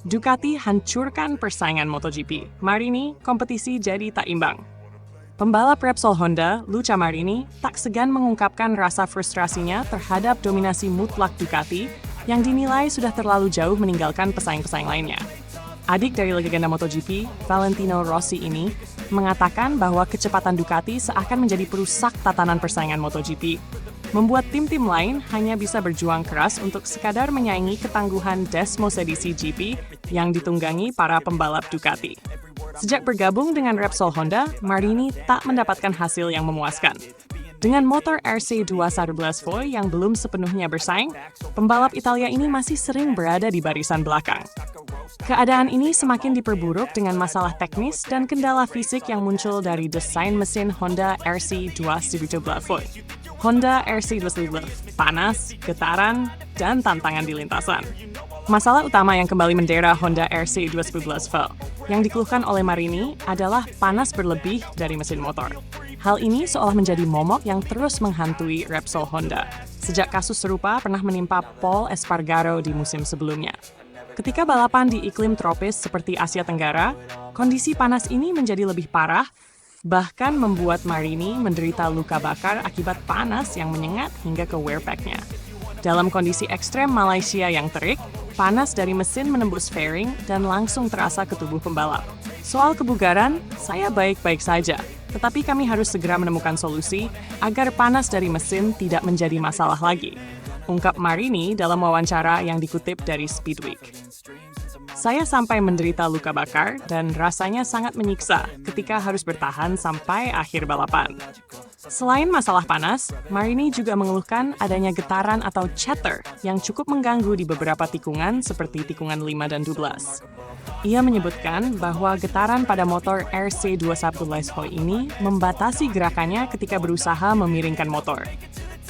Ducati hancurkan persaingan MotoGP. Marini, kompetisi jadi tak imbang. Pembalap Repsol Honda, Luca Marini, tak segan mengungkapkan rasa frustrasinya terhadap dominasi mutlak Ducati yang dinilai sudah terlalu jauh meninggalkan pesaing-pesaing lainnya. Adik dari legenda MotoGP, Valentino Rossi ini, mengatakan bahwa kecepatan Ducati seakan menjadi perusak tatanan persaingan MotoGP, membuat tim-tim lain hanya bisa berjuang keras untuk sekadar menyaingi ketangguhan Desmosedici GP yang ditunggangi para pembalap Ducati. Sejak bergabung dengan Repsol Honda, Marini tak mendapatkan hasil yang memuaskan. Dengan motor RC211 Foy yang belum sepenuhnya bersaing, pembalap Italia ini masih sering berada di barisan belakang. Keadaan ini semakin diperburuk dengan masalah teknis dan kendala fisik yang muncul dari desain mesin Honda RC211 Foy. Honda RC211 panas, getaran, dan tantangan di lintasan. Masalah utama yang kembali mendera Honda RC211 Foy yang dikeluhkan oleh Marini adalah panas berlebih dari mesin motor. Hal ini seolah menjadi momok yang terus menghantui Repsol Honda, sejak kasus serupa pernah menimpa Pol Espargaro di musim sebelumnya. Ketika balapan di iklim tropis seperti Asia Tenggara, kondisi panas ini menjadi lebih parah, bahkan membuat Marini menderita luka bakar akibat panas yang menyengat hingga ke wear pack-nya. Dalam kondisi ekstrem Malaysia yang terik, panas dari mesin menembus fairing dan langsung terasa ke tubuh pembalap. Soal kebugaran, saya baik-baik saja, tetapi kami harus segera menemukan solusi agar panas dari mesin tidak menjadi masalah lagi, ungkap Marini dalam wawancara yang dikutip dari Speedweek. Saya sampai menderita luka bakar dan rasanya sangat menyiksa ketika harus bertahan sampai akhir balapan. Selain masalah panas, Marini juga mengeluhkan adanya getaran atau chatter yang cukup mengganggu di beberapa tikungan seperti tikungan 5 dan 12. Ia menyebutkan bahwa getaran pada motor RC211 Foy ini membatasi gerakannya ketika berusaha memiringkan motor.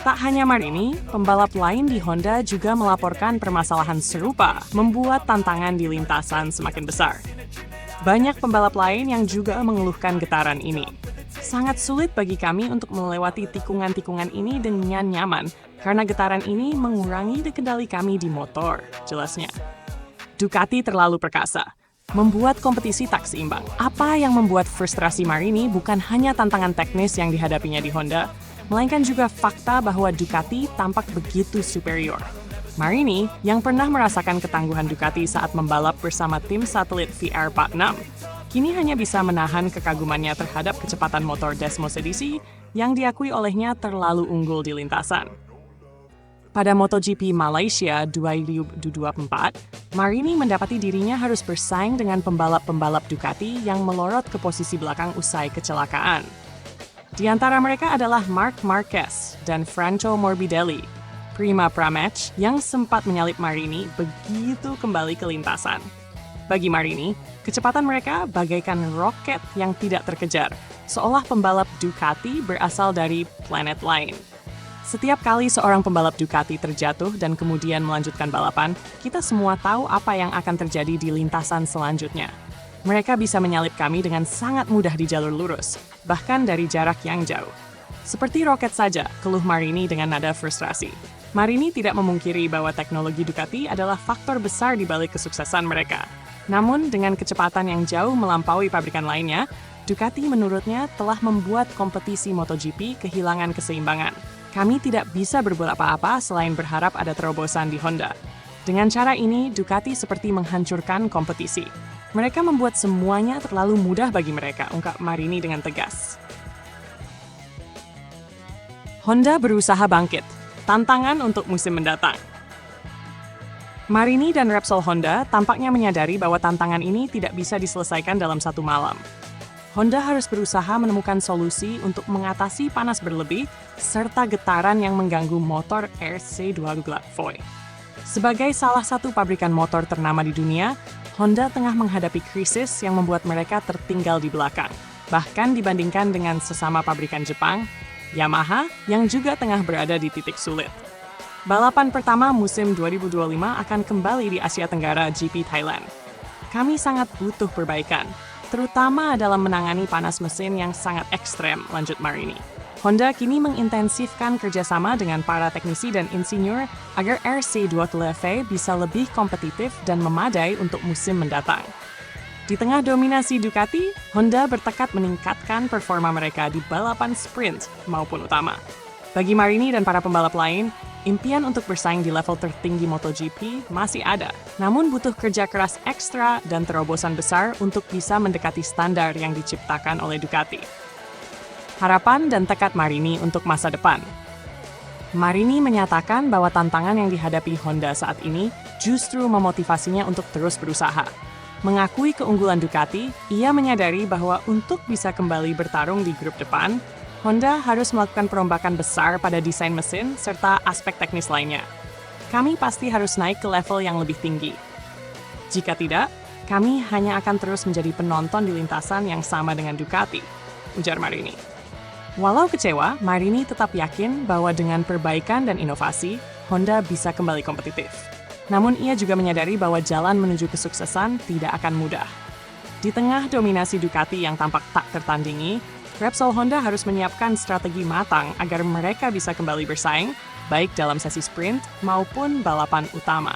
Tak hanya Marini, pembalap lain di Honda juga melaporkan permasalahan serupa, membuat tantangan di lintasan semakin besar. Banyak pembalap lain yang juga mengeluhkan getaran ini. Sangat sulit bagi kami untuk melewati tikungan-tikungan ini dengan nyaman, karena getaran ini mengurangi kendali kami di motor, jelasnya. Ducati terlalu perkasa, membuat kompetisi tak seimbang. Apa yang membuat frustrasi Marini bukan hanya tantangan teknis yang dihadapinya di Honda, melainkan juga fakta bahwa Ducati tampak begitu superior. Marini, yang pernah merasakan ketangguhan Ducati saat membalap bersama tim satelit VR46, kini hanya bisa menahan kekagumannya terhadap kecepatan motor Desmosedici yang diakui olehnya terlalu unggul di lintasan. Pada MotoGP Malaysia 2024, Marini mendapati dirinya harus bersaing dengan pembalap-pembalap Ducati yang melorot ke posisi belakang usai kecelakaan. Di antara mereka adalah Marc Marquez dan Franco Morbidelli, prima pramatch yang sempat menyalip Marini begitu kembali ke lintasan. Bagi Marini, kecepatan mereka bagaikan roket yang tidak terkejar, seolah pembalap Ducati berasal dari planet lain. Setiap kali seorang pembalap Ducati terjatuh dan kemudian melanjutkan balapan, kita semua tahu apa yang akan terjadi di lintasan selanjutnya. Mereka bisa menyalip kami dengan sangat mudah di jalur lurus, bahkan dari jarak yang jauh. Seperti roket saja, keluh Marini dengan nada frustrasi. Marini tidak memungkiri bahwa teknologi Ducati adalah faktor besar di balik kesuksesan mereka. Namun, dengan kecepatan yang jauh melampaui pabrikan lainnya, Ducati menurutnya telah membuat kompetisi MotoGP kehilangan keseimbangan. Kami tidak bisa berbuat apa-apa selain berharap ada terobosan di Honda. Dengan cara ini, Ducati seperti menghancurkan kompetisi. Mereka membuat semuanya terlalu mudah bagi mereka, ungkap Marini dengan tegas. Honda berusaha bangkit. Tantangan untuk musim mendatang. Marini dan Repsol Honda tampaknya menyadari bahwa tantangan ini tidak bisa diselesaikan dalam satu malam. Honda harus berusaha menemukan solusi untuk mengatasi panas berlebih serta getaran yang mengganggu motor RC211 Foy. Sebagai salah satu pabrikan motor ternama di dunia, Honda tengah menghadapi krisis yang membuat mereka tertinggal di belakang, bahkan dibandingkan dengan sesama pabrikan Jepang, Yamaha, yang juga tengah berada di titik sulit. Balapan pertama musim 2025 akan kembali di Asia Tenggara GP Thailand. Kami sangat butuh perbaikan, terutama dalam menangani panas mesin yang sangat ekstrem, lanjut Marini. Honda kini mengintensifkan kerjasama dengan para teknisi dan insinyur agar RC20V bisa lebih kompetitif dan memadai untuk musim mendatang. Di tengah dominasi Ducati, Honda bertekad meningkatkan performa mereka di balapan sprint maupun utama. Bagi Marini dan para pembalap lain, impian untuk bersaing di level tertinggi MotoGP masih ada, namun butuh kerja keras ekstra dan terobosan besar untuk bisa mendekati standar yang diciptakan oleh Ducati. Harapan dan tekad Marini untuk masa depan. Marini menyatakan bahwa tantangan yang dihadapi Honda saat ini justru memotivasinya untuk terus berusaha. Mengakui keunggulan Ducati, ia menyadari bahwa untuk bisa kembali bertarung di grup depan, Honda harus melakukan perombakan besar pada desain mesin serta aspek teknis lainnya. Kami pasti harus naik ke level yang lebih tinggi. Jika tidak, kami hanya akan terus menjadi penonton di lintasan yang sama dengan Ducati, ujar Marini. Walau kecewa, Marini tetap yakin bahwa dengan perbaikan dan inovasi, Honda bisa kembali kompetitif. Namun ia juga menyadari bahwa jalan menuju kesuksesan tidak akan mudah. Di tengah dominasi Ducati yang tampak tak tertandingi, Repsol Honda harus menyiapkan strategi matang agar mereka bisa kembali bersaing, baik dalam sesi sprint maupun balapan utama.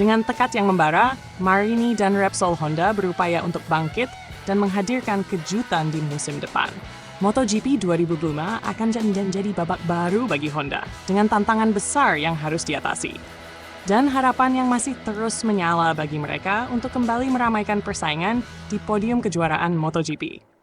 Dengan tekad yang membara, Marini dan Repsol Honda berupaya untuk bangkit dan menghadirkan kejutan di musim depan. MotoGP 2025 akan jadi babak baru bagi Honda, dengan tantangan besar yang harus diatasi. Dan harapan yang masih terus menyala bagi mereka untuk kembali meramaikan persaingan di podium kejuaraan MotoGP.